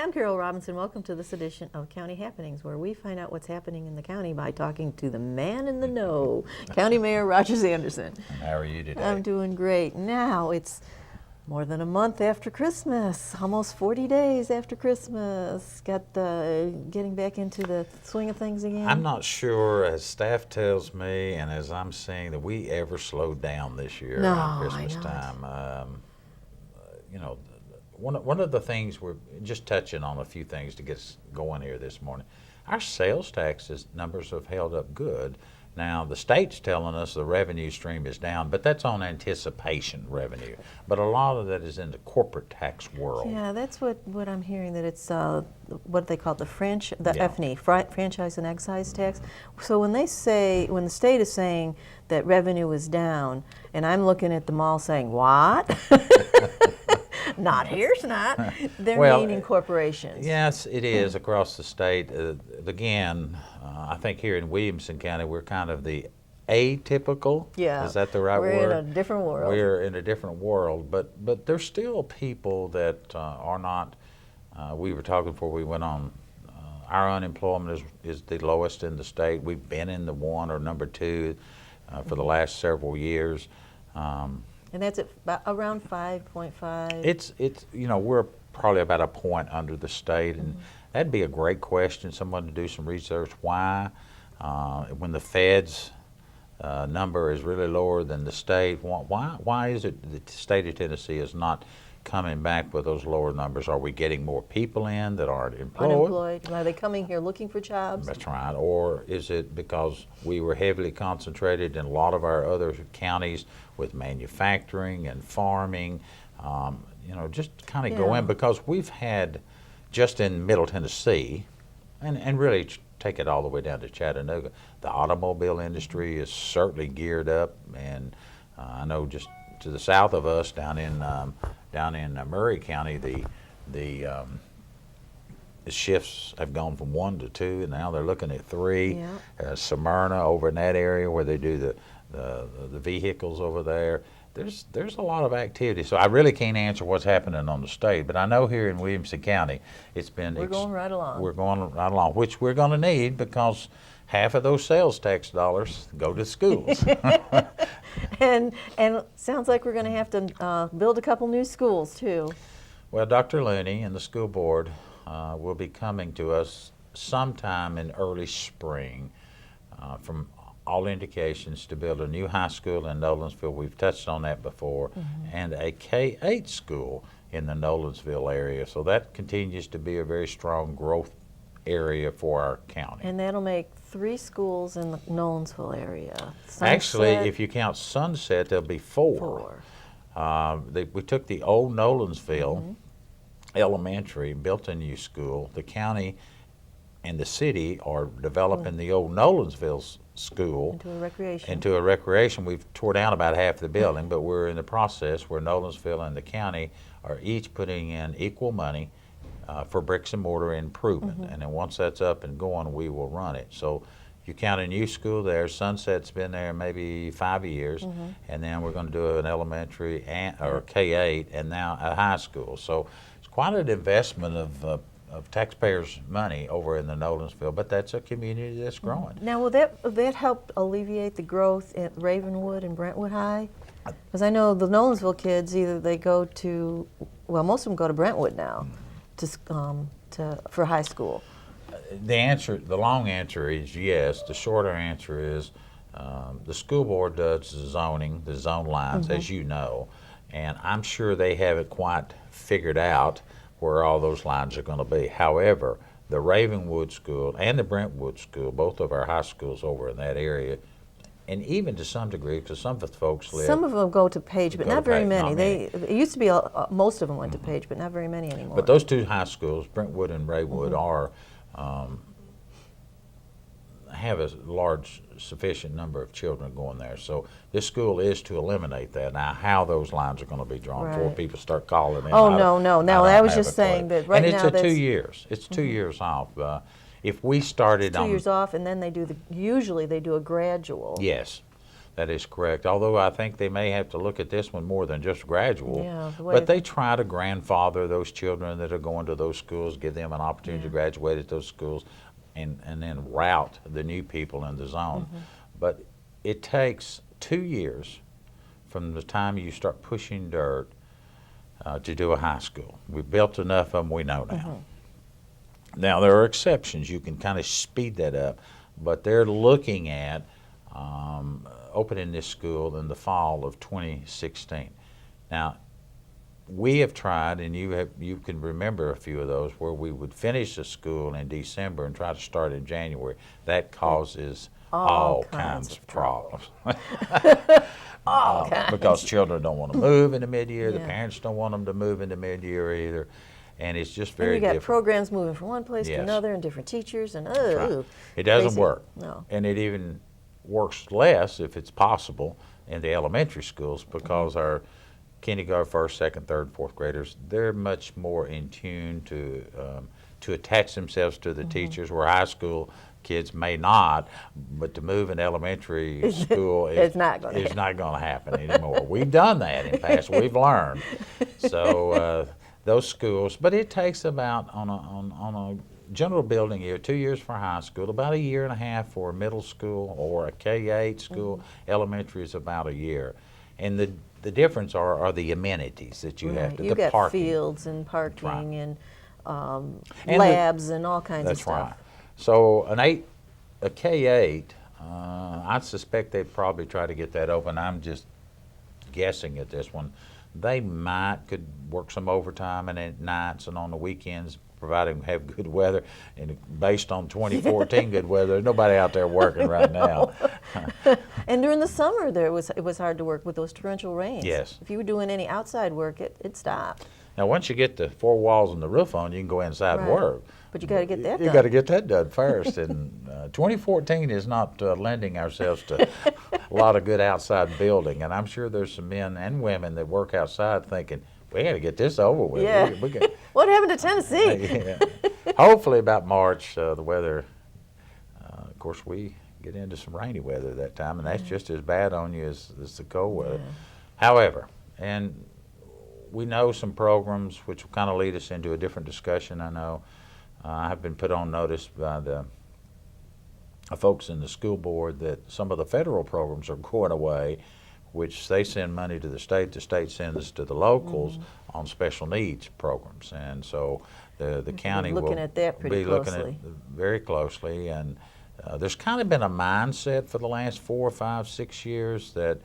I'm Carole Robinson. Welcome to this edition of County Happenings, where we find out what's happening in the county by talking to the man in the know, County Mayor Roger Anderson. And how are you today? I'm doing great. Now it's more than a month after Christmas, almost 40 days after Christmas. Getting back into the swing of things again? I'm not sure, as staff tells me, and as I'm seeing, that we ever slowed down this year around Christmas time. You know, one of the things we're just touching on a few things to get us going here this morning. Our sales taxes numbers have held up good. Now, the state's telling us the revenue stream is down, but that's on anticipation revenue. But a lot of that is in the corporate tax world. Yeah, that's what I'm hearing, that it's what they call the FNE, franchise and excise tax. So when the state is saying that revenue is down, and I'm looking at the mall saying, what? Not here, it's not. They're meaning corporations. Yes, it is across the state. Again, I think here in Williamson County, we're kind of the atypical. Yeah. Is that the right word? We're in a different world. We're in a different world, but there's still people that are not. We were talking before we went on. Our unemployment is the lowest in the state. We've been in the 1 or number 2 for the last several years. And that's at around 5.5. It's we're probably about a point under the state, and that'd be a great question. Someone to do some research. Why, when the Fed's number is really lower than the state, why is it that the state of Tennessee is not coming back with those lower numbers? Are we getting more people in that aren't employed? Unemployed. Are they coming here looking for jobs? That's right. Or is it because we were heavily concentrated in a lot of our other counties with manufacturing and farming? Just kind of go in, because we've had, just in Middle Tennessee, and really take it all the way down to Chattanooga, the automobile industry is certainly geared up, and I know just to the south of us, down in Murray County, the shifts have gone from 1 to 2, and now they're looking at 3. Yeah. Smyrna, over in that area where they do the vehicles over there, there's a lot of activity. So I really can't answer what's happening on the state, but I know here in Williamson County, we're going right along. We're going right along, which we're going to need, because half of those sales tax dollars go to schools. And sounds like we're going to have to build a couple new schools too. Well, Dr. Looney and the school board will be coming to us sometime in early spring, from all indications, to build a new high school in Nolensville. We've touched on that before, and a K-8 school in the Nolensville area. So that continues to be a very strong growth area for our county. And that'll make 3 schools in the Nolensville area. Sunset. Actually, if you count Sunset, there'll be 4. We took the old Nolensville elementary, built a new school. The county and the city are developing the old Nolensville school into a recreation. We've tore down about half the building, but we're in the process where Nolensville and the county are each putting in equal money for bricks and mortar improvement. And then once that's up and going, we will run it. So you count a new school there. Sunset's been there maybe 5 years, and then we're going to do an elementary or K-8, and now a high school. So it's quite an investment of taxpayers' money over in the Nolensville, but that's a community that's growing. Now, will that help alleviate the growth at Ravenwood and Brentwood High? Because I know the Nolensville kids, either they go to, well, most of them go to Brentwood now for high school. The long answer is yes. The shorter answer is the school board does the zone lines, as you know, and I'm sure they haven't quite figured out where all those lines are going to be. However, the Ravenwood School and the Brentwood School, both of our high schools over in that area, and even to some degree, because some of the folks live. Some of them go to Page, but not very many. It used to be most of them went to Page, but not very many anymore. But those 2 high schools, Brentwood and Ravenwood, have a large, sufficient number of children going there. So this school is to eliminate that. Now, how those lines are going to be drawn before people start calling in. Oh, no. Now, I was just saying that right now. And it's 2 years. It's 2 years off. If we started on 2 years off, and then usually they do a gradual. Yes. That is correct. Although I think they may have to look at this one more than just gradual. Yeah, But they try to grandfather those children that are going to those schools, give them an opportunity to graduate at those schools, and then route the new people in the zone. But it takes 2 years from the time you start pushing dirt to do a high school. We've built enough of them we know now. Now, there are exceptions. You can kind of speed that up, but they're looking at opening this school in the fall of 2016. Now, we have tried, and you can remember a few of those, where we would finish the school in December and try to start in January. That causes all kinds of problems. Because children don't want to move in the mid-year, the parents don't want them to move in the mid-year either, and it's just very and you got difficult. programs moving from one place to another, and different teachers, and It doesn't crazy. work. No. And it even works less, if it's possible, in the elementary schools, because our kindergarten, first, second, third, fourth graders, they're much more in tune to attach themselves to the teachers, where high school kids may not, but to move in elementary school is not going to happen anymore. We've done that in the past. We've learned. So those schools, but it takes about, on a general building year, 2 years for high school, about 1.5 years for middle school or a K-8 school. Elementary is about a year. And the difference are the amenities that you have to, You the got parking. fields and parking Right. and And labs and all kinds of That's stuff. right. So a K-8, I suspect they'd probably try to get that open. I'm just guessing at this one. They could work some overtime and at nights and on the weekends, providing have good weather. And based on 2014 good weather, there's nobody out there working right now. And during the summer, it was hard to work with those torrential rains. Yes. If you were doing any outside work, it stopped. Now, once you get the 4 walls and the roof on, you can go inside and work. But you got to get that done. You got to get that done first. And 2014 is not lending ourselves to a lot of good outside building. And I'm sure there's some men and women that work outside thinking, we got to get this over with. Yeah. What happened to Tennessee? Yeah. Hopefully about March, the weather, of course, we get into some rainy weather that time, and that's just as bad on you as the cold weather. However, and we know some programs which will kind of lead us into a different discussion, I know. I've been put on notice by the folks in the school board that some of the federal programs are going away, which they send money to the state sends to the locals on special needs programs. And so the county will looking at that pretty be looking at closely. very closely. And there's kind of been a mindset for the last 4, 5, 6 years that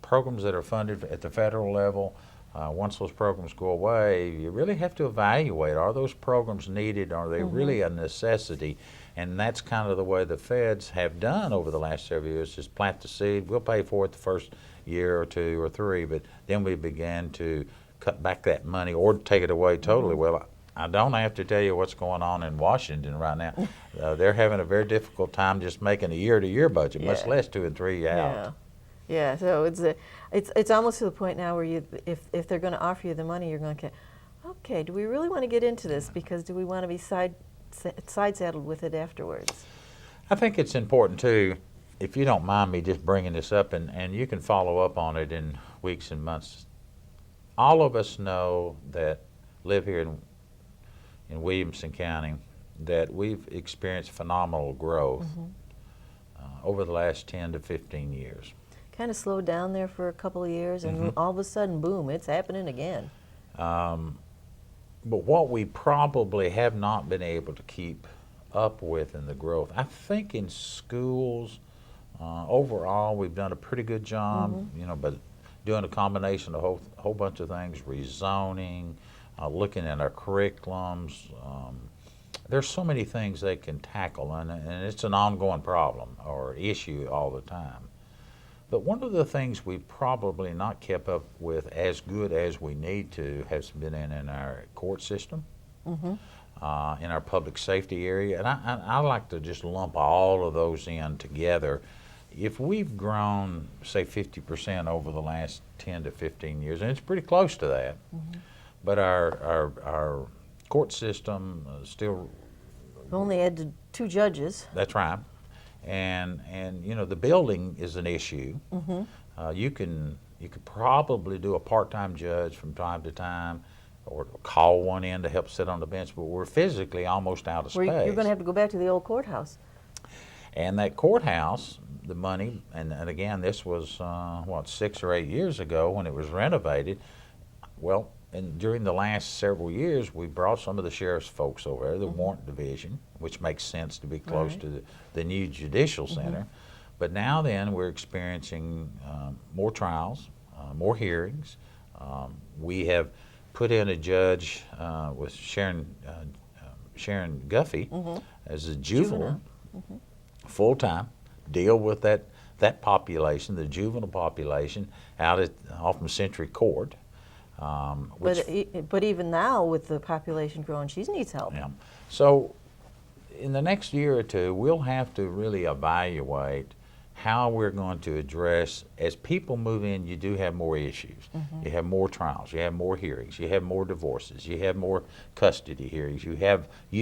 programs that are funded at the federal level, once those programs go away, you really have to evaluate, are those programs needed? Are they really a necessity? And that's kind of the way the feds have done over the last several years, just plant the seed. We'll pay for it the first year or 2 or 3, but then we began to cut back that money or take it away totally. Well, I don't have to tell you what's going on in Washington right now. They're having a very difficult time just making a year-to-year budget, much less 2 and 3 out. Yeah, so it's almost to the point now where if they're going to offer you the money, you're going to, okay, do we really want to get into this? Because do we want to be side saddled with it afterwards? I think it's important too, if you don't mind me just bringing this up, and you can follow up on it in weeks and months. All of us know that live here in Williamson County that we've experienced phenomenal growth over the last 10 to 15 years. Kind of slowed down there for a couple of years, and all of a sudden, boom, it's happening again. But what we probably have not been able to keep up with in the growth, I think in schools, overall, we've done a pretty good job, but doing a combination of a whole bunch of things, rezoning, looking at our curriculums. There's so many things they can tackle, and it's an ongoing problem or issue all the time. But one of the things we've probably not kept up with as good as we need to has been in our court system, in our public safety area. And I like to just lump all of those in together. If we've grown, say, 50% over the last 10 to 15 years, and it's pretty close to that, but our court system still... We've only added 2 judges. That's right. and you know, the building is an issue. You could probably do a part-time judge from time to time, or call one in to help sit on the bench, but we're physically almost out of space. You're going to have to go back to the old courthouse. And that courthouse, the money, and again, this was, 6 or 8 years ago when it was renovated. Well, and during the last several years, we brought some of the sheriff's folks over there, the warrant division, which makes sense to be close to the new judicial center. But now then, we're experiencing more trials, more hearings. We have put in a judge with Sharon Guffey as a juvenile. Full-time, deal with that population, the juvenile population, off from Century Court. But even now, with the population growing, she needs help. Yeah. So in the next year or two, we'll have to really evaluate how we're going to address, as people move in, you do have more issues. You have more trials, you have more hearings, you have more divorces, you have more custody hearings, you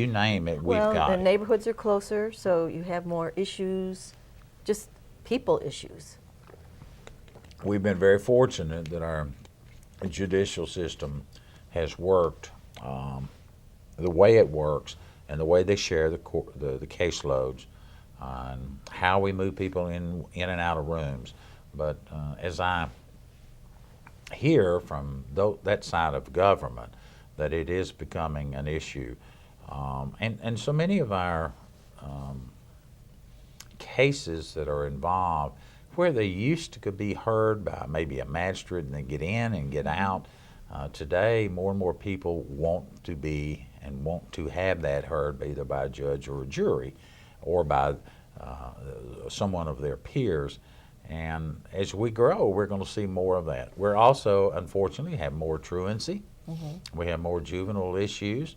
name it, we've got Well, the it. neighborhoods are closer, so you have more issues, just people issues. We've been very fortunate that our judicial system has worked the way it works, and the way they share the caseloads, and how we move people in and out of rooms. But as I hear from that side of government, that it is becoming an issue, and so many of our cases that are involved, where they used to could be heard by maybe a magistrate and then get in and get out, today more and more people want to have that heard either by a judge or a jury, or by someone of their peers. And as we grow, we're going to see more of that. We're also, unfortunately, have more truancy. We have more juvenile issues.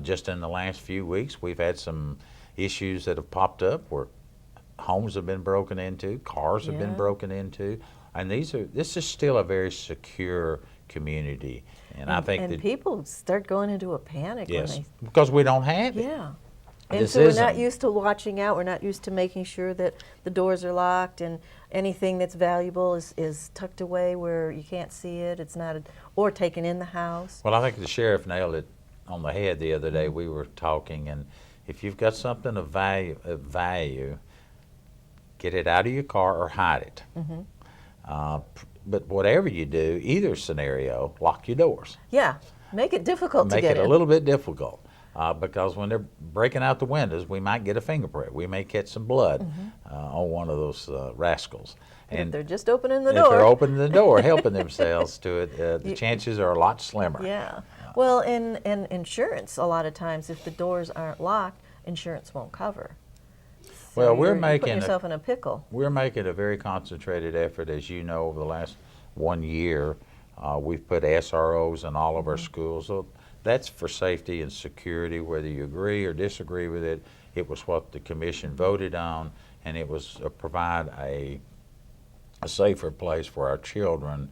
Just in the last few weeks, we've had some issues that have popped up where homes have been broken into, cars have been broken into, and this is still a very secure community. And I think that people start going into a panic when they... because we don't have it. Yeah. And This so we're isn't- not used to watching out. We're not used to making sure that the doors are locked and anything that's valuable is tucked away where you can't see it. It's not, or taken in the house. Well, I think the sheriff nailed it on the head the other day. We were talking, and if you've got something of value, get it out of your car or hide it. But whatever you do, either scenario, lock your doors. Yeah, make it difficult to Make get it in. a little bit difficult. Because when they're breaking out the windows, we might get a fingerprint. We may catch some blood on one of those rascals. And if they're just opening the if door. they're opening the door, helping themselves to it, the chances are a lot slimmer. Yeah. Well, and insurance, a lot of times, if the doors aren't locked, insurance won't cover. So Well, we're you're making putting yourself in a pickle. We're making a very concentrated effort, as you know, over the last 1 year. We've put SROs in all of our schools. So that's for safety and security, whether you agree or disagree with it. It was what the commission voted on, and it was provide a safer place for our children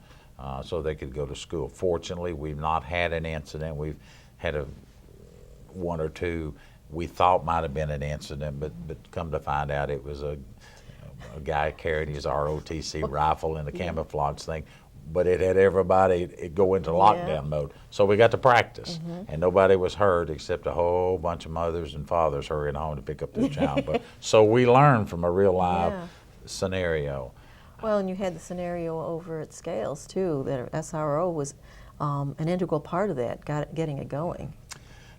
so they could go to school. Fortunately, we've not had an incident. We've had one or two we thought might have been an incident, but come to find out it was a guy carrying his ROTC rifle in the camouflage thing. But it had everybody go into lockdown mode. So we got to practice, and nobody was hurt except a whole bunch of mothers and fathers hurrying home to pick up their child. But so we learned from a real live scenario. Well, and you had the scenario over at Scales too, that SRO was an integral part of that, getting it going.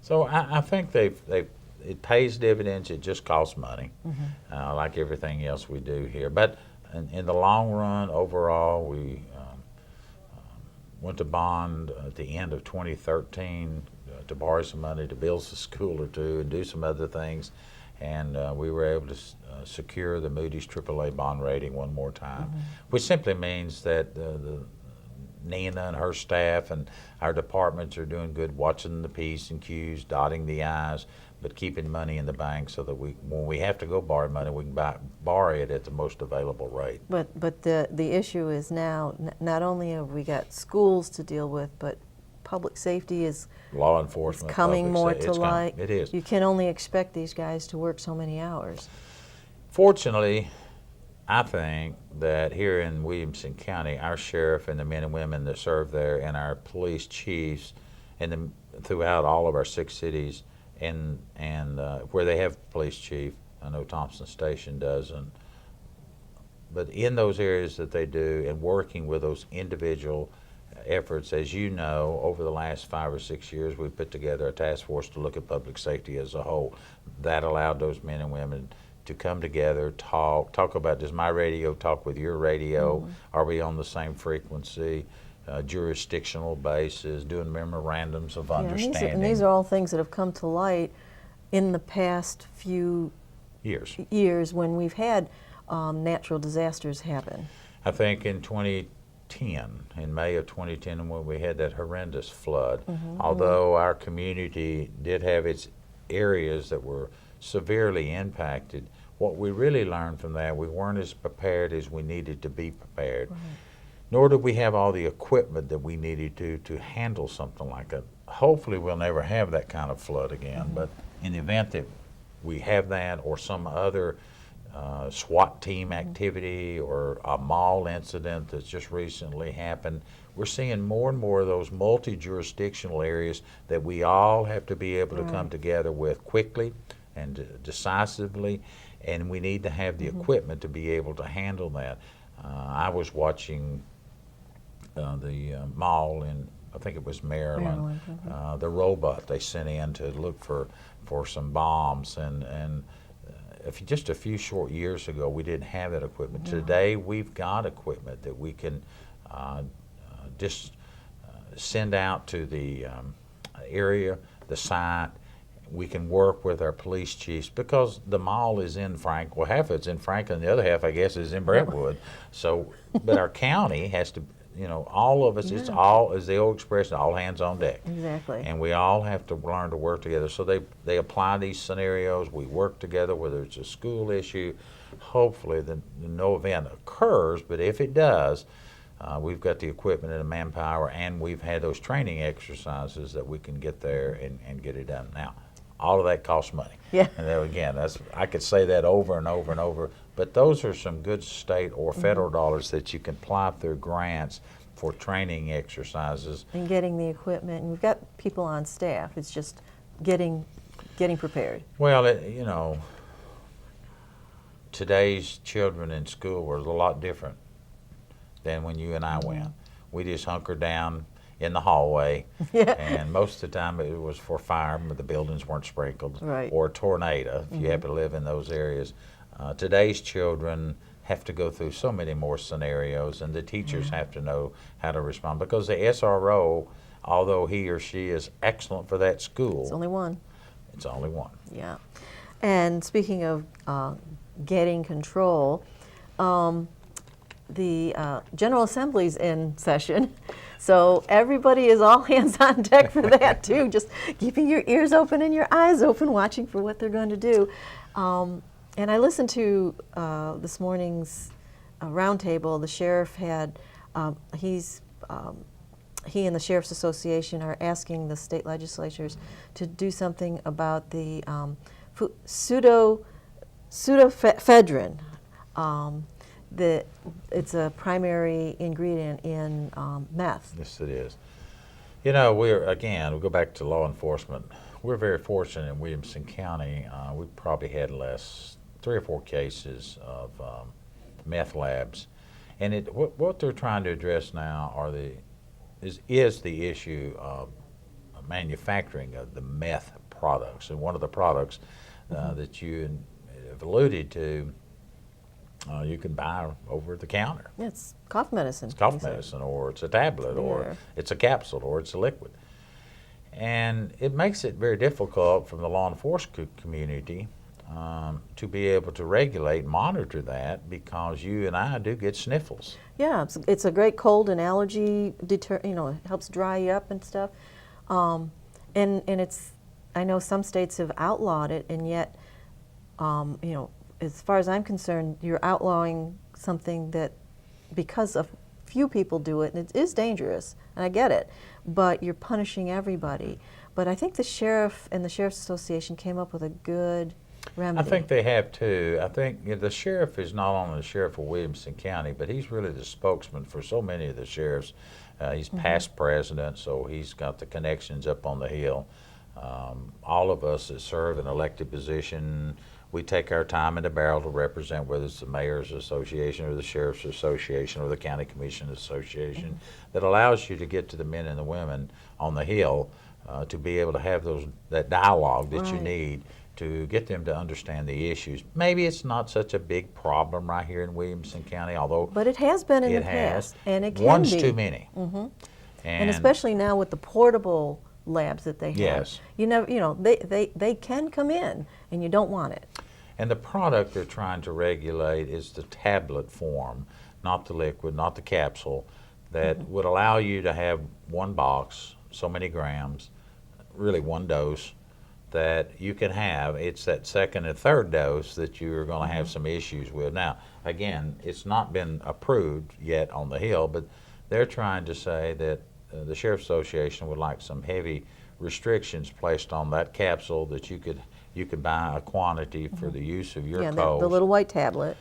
So I think it pays dividends. It just costs money, like everything else we do here. But in the long run, overall, we went to bond at the end of 2013 to borrow some money to build a school or two and do some other things. And we were able to secure the Moody's AAA bond rating one more time, which simply means that the Nina and her staff and our departments are doing good, watching the P's and Q's, dotting the I's, but keeping money in the bank so that when we have to go borrow money, we can borrow it at the most available rate. But the issue is now, not only have we got schools to deal with, but public safety is Law enforcement, coming more it's to light. It is. You can only expect these guys to work so many hours. Fortunately, I think that here in Williamson County, our sheriff and the men and women that serve there, and our police chiefs, and throughout all of our 6 cities, and where they have police chief, I know Thompson Station doesn't, but in those areas that they do, and working with those individual efforts, as you know, over the last 5 or 6 years, we've put together a task force to look at public safety as a whole. That allowed those men and women to come together, talk about, does my radio talk with your radio? Are we on the same frequency? Jurisdictional basis, doing memorandums of understanding. And these are all things that have come to light in the past few years when we've had natural disasters happen. I think in 2010, in May of 2010, when we had that horrendous flood, although our community did have its areas that were severely impacted, what we really learned from that, we weren't as prepared as we needed to be prepared. Nor did we have all the equipment that we needed to handle something like that. Hopefully we'll never have that kind of flood again, but in the event that we have that, or some other SWAT team activity, or a mall incident that's just recently happened, we're seeing more and more of those multi-jurisdictional areas that we all have to be able to come together with quickly and decisively, and we need to have the equipment to be able to handle that. I was watching the mall in, I think it was Maryland, the robot they sent in to look for some bombs, and if just a few short years ago we didn't have that equipment. Today we've got equipment that we can just send out to the area, the site. We can work with our police chiefs, because the mall is in Franklin. Well, half of it's in Franklin, the other half, I guess, is in Brentwood. So, but our county has to, all of us, it's all, as the old expression, all hands on deck. Exactly. And we all have to learn to work together. So they apply these scenarios, we work together, whether it's a school issue. Hopefully no event occurs, but if it does, we've got the equipment and the manpower, and we've had those training exercises that we can get there and get it done. Now, all of that costs money. Yeah. And then again, I could say that over and over and over, but those are some good state or federal dollars that you can apply through grants for training exercises. And getting the equipment, and we've got people on staff. It's just getting prepared. Well, today's children in school were a lot different than when you and I went. We just hunkered down in the hallway, and most of the time it was for fire, but the buildings weren't sprinkled, or a tornado if you happen to live in those areas. Today's children have to go through so many more scenarios, and the teachers have to know how to respond, because the SRO, although he or she is excellent for that school, It's only one. It's only one. Yeah. And speaking of getting control, the General Assembly's in session, so everybody is all hands on deck for that too, just keeping your ears open and your eyes open, watching for what they're going to do. And I listened to this morning's roundtable. The sheriff had, he and the Sheriff's Association are asking the state legislatures to do something about the pseudoephedrine. It's a primary ingredient in meth. Yes, it is. We go back to law enforcement. We're very fortunate in Williamson County. We probably had 3 or 4 cases of meth labs, and what they're trying to address now is the issue of manufacturing of the meth products. And one of the products that you have alluded to, you can buy over the counter. It's cough medicine. It's cough medicine, or it's a tablet, or it's a capsule, or it's a liquid. And it makes it very difficult from the law enforcement community to be able to regulate, monitor that, because you and I do get sniffles. Yeah, it's a great cold and allergy it helps dry you up and stuff. And it's, I know some states have outlawed it, and yet, as far as I'm concerned, you're outlawing something that, because a few people do it, and it is dangerous, and I get it, but you're punishing everybody. But I think the sheriff and the Sheriff's Association came up with a good remedy. I think they have too. I think the sheriff is not only the sheriff of Williamson County, but he's really the spokesman for so many of the sheriffs. He's past president, so he's got the connections up on the Hill. All of us that serve an elected position, we take our time in the barrel to represent, whether it's the mayor's association or the sheriff's association or the county commission association, that allows you to get to the men and the women on the Hill to be able to have that dialogue that you need to get them to understand the issues. Maybe it's not such a big problem right here in Williamson County, although but it has been in the past, and it can One's be. too many. And especially now with the portable labs that they have. Yes. You know, they can come in, and you don't want it. And the product they're trying to regulate is the tablet form, not the liquid, not the capsule, that would allow you to have one box, so many grams, really one dose, that you can have. It's that second and third dose that you're going to have some issues with. Now, again, it's not been approved yet on the Hill, but they're trying to say that the Sheriff's Association would like some heavy restrictions placed on that capsule, that you could buy a quantity for the use of your coals. The little white tablet.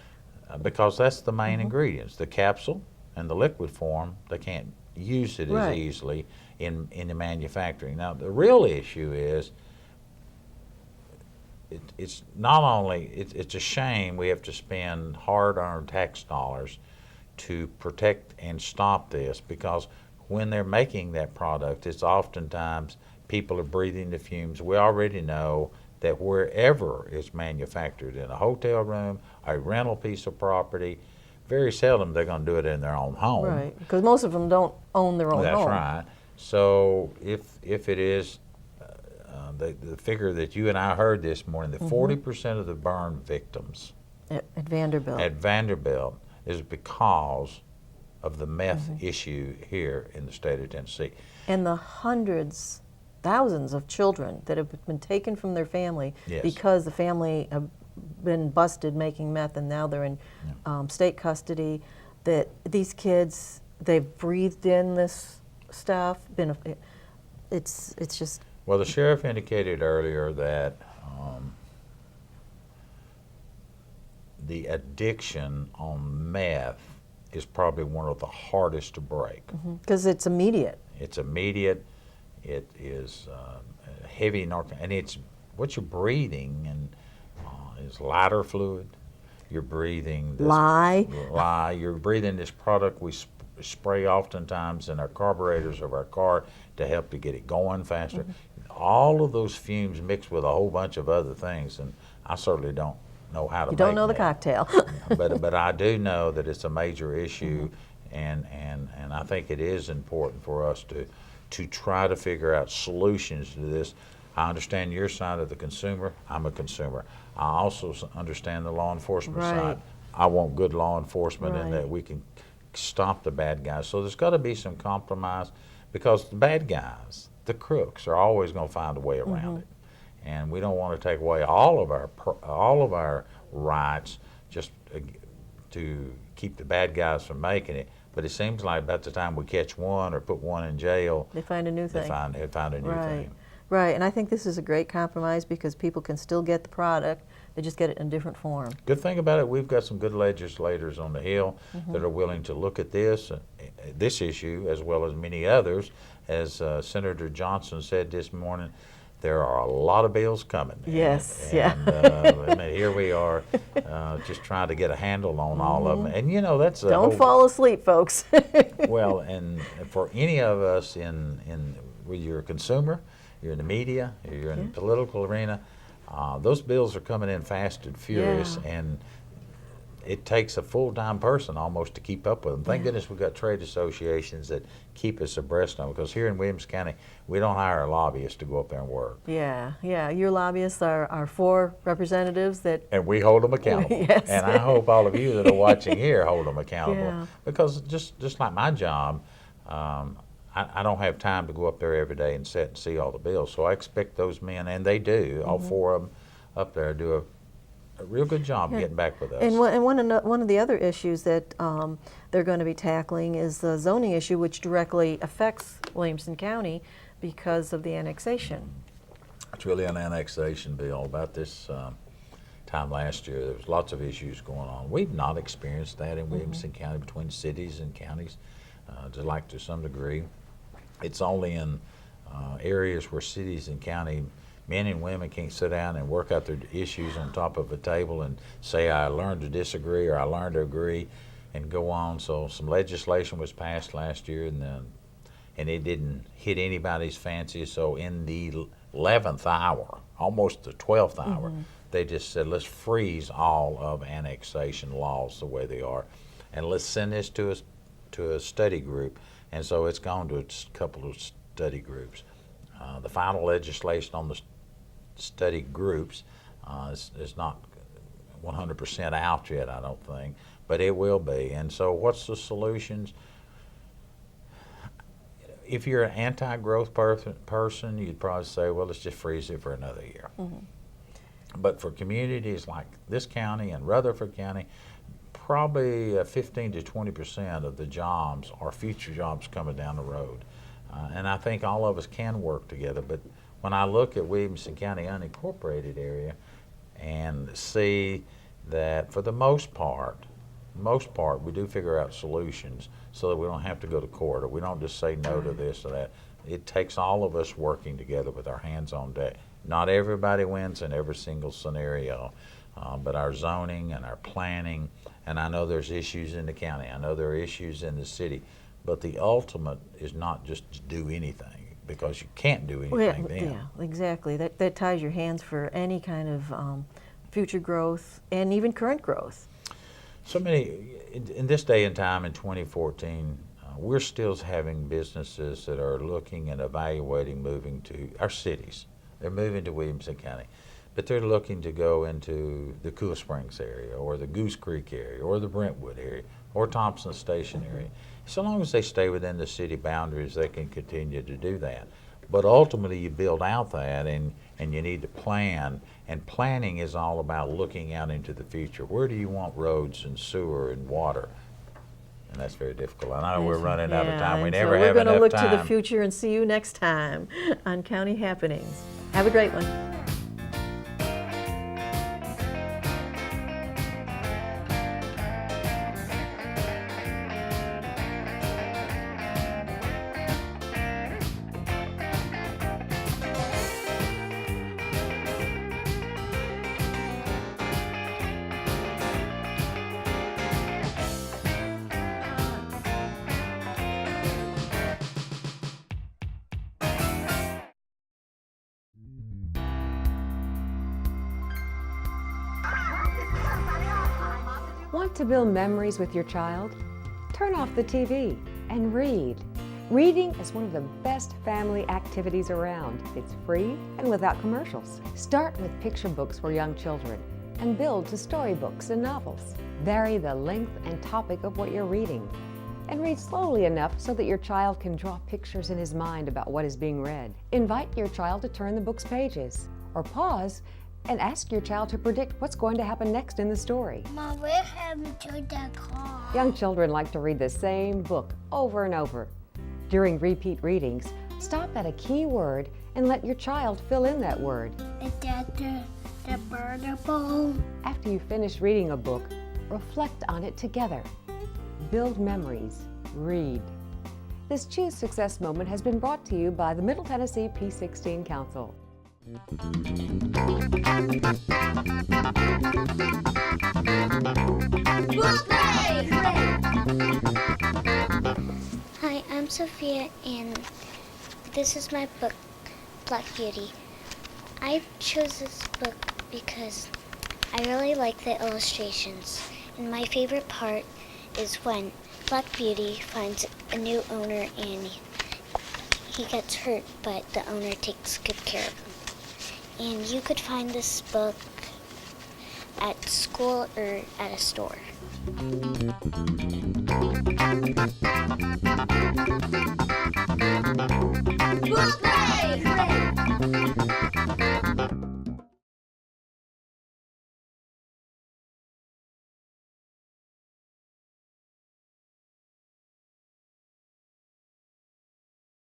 Because that's the main ingredients. The capsule and the liquid form, they can't use it as easily in the manufacturing. Now, the real issue is it's not only, it's a shame we have to spend hard-earned tax dollars to protect and stop this, because when they're making that product, it's oftentimes people are breathing the fumes. We already know that wherever it's manufactured, in a hotel room, a rental piece of property, very seldom they're going to do it in their own home. Right, because most of them don't own their own home. That's right. So if it is the figure that you and I heard this morning, that 40% of the burn victims at Vanderbilt is because of the meth issue here in the state of Tennessee. And the hundreds, thousands of children that have been taken from their family because the family have been busted making meth, and now they're in state custody, that these kids, they've breathed in this stuff. It's just... Well, the sheriff indicated earlier that the addiction on meth is probably one of the hardest to break. Because it's immediate. It's immediate. It is heavy and it's what you're breathing, and is lighter fluid. You're breathing this lye. You're breathing this product we spray oftentimes in our carburetors of our car to help to get it going faster. All of those fumes mixed with a whole bunch of other things, and I certainly don't know how to make You don't know the meth. cocktail. but I do know that it's a major issue, and I think it is important for us to try to figure out solutions to this. I understand your side of the consumer. I'm a consumer. I also understand the law enforcement side. I want good law enforcement and that we can stop the bad guys. So there's got to be some compromise, because the bad guys, the crooks, are always going to find a way around it. And we don't want to take away all of our rights just to keep the bad guys from making it. But it seems like about the time we catch one or put one in jail, they find a new thing. They find a new thing. Right, and I think this is a great compromise, because people can still get the product, they just get it in a different form. Good thing about it, we've got some good legislators on the Hill that are willing to look at this issue as well as many others. As Senator Johnson said this morning, there are a lot of bills coming. Yes, and here we are just trying to get a handle on all of them. And you know, that's a Don't fall asleep, folks. Well, and for any of us whether you're a consumer, you're in the media, you're in the political arena, those bills are coming in fast and furious, and it takes a full-time person almost to keep up with them. Thank goodness we've got trade associations that keep us abreast of them, because here in Williamson County, we don't hire a lobbyist to go up there and work. Yeah, your lobbyists are 4 representatives that... And we hold them accountable. Yes. And I hope all of you that are watching here hold them accountable. Because just like my job, I don't have time to go up there every day and sit and see all the bills. So I expect those men, and they do, all 4 of them up there, do a real good job getting back with us. And one of the other issues that they're going to be tackling is the zoning issue, which directly affects Williamson County because of the annexation. It's really an annexation bill about this time last year. There was lots of issues going on. We've not experienced that in Williamson County between cities and counties, to some degree. It's only in areas where cities and county men and women can't sit down and work out their issues on top of a table and say, I learned to disagree or I learned to agree, and go on. So some legislation was passed last year, and it didn't hit anybody's fancy. So in the 11th hour, almost the 12th hour, they just said, let's freeze all of annexation laws the way they are, and let's send this to a study group. And so it's gone to a couple of study groups. The final legislation on the study groups is not 100% out yet, I don't think, but it will be. And so what's the solutions? If you're an anti-growth person, you'd probably say, well, let's just freeze it for another year. But for communities like this county and Rutherford County, probably 15 to 20% of the jobs are future jobs coming down the road. And I think all of us can work together. But when I look at Williamson County unincorporated area and see that for the most part, we do figure out solutions so that we don't have to go to court, or we don't just say no to this or that. It takes all of us working together with our hands on deck. Not everybody wins in every single scenario, but our zoning and our planning, and I know there's issues in the county, I know there are issues in the city, but the ultimate is not just to do anything, because you can't do anything then. Yeah, exactly. That ties your hands for any kind of future growth and even current growth. So many, in this day and time in 2014, we're still having businesses that are looking and evaluating moving to our cities. They're moving to Williamson County, but they're looking to go into the Cool Springs area, or the Goose Creek area, or the Brentwood area, or Thompson Station area. So long as they stay within the city boundaries, they can continue to do that. But ultimately, you build out that, and you need to plan. And planning is all about looking out into the future. Where do you want roads and sewer and water? And that's very difficult. And I know we're running out of time. We never have enough time. We're going to look to the future and see you next time on County Happenings. Have a great one. Want to build memories with your child? Turn off the TV and read. Reading is one of the best family activities around. It's free and without commercials. Start with picture books for young children and build to storybooks and novels. Vary the length and topic of what you're reading. And read slowly enough so that your child can draw pictures in his mind about what is being read. Invite your child to turn the book's pages, or pause and ask your child to predict what's going to happen next in the story. Mom, where have you turned that car? Young children like to read the same book over and over. During repeat readings, stop at a key word and let your child fill in that word. Is that the burner bone? After you finish reading a book, reflect on it together. Build memories. Read. This Choose Success moment has been brought to you by the Middle Tennessee P16 Council. Hi, I'm Sophia, and this is my book, Black Beauty. I chose this book because I really like the illustrations, and my favorite part is when Black Beauty finds a new owner and he gets hurt, but the owner takes good care of him. And you could find this book at school or at a store. Book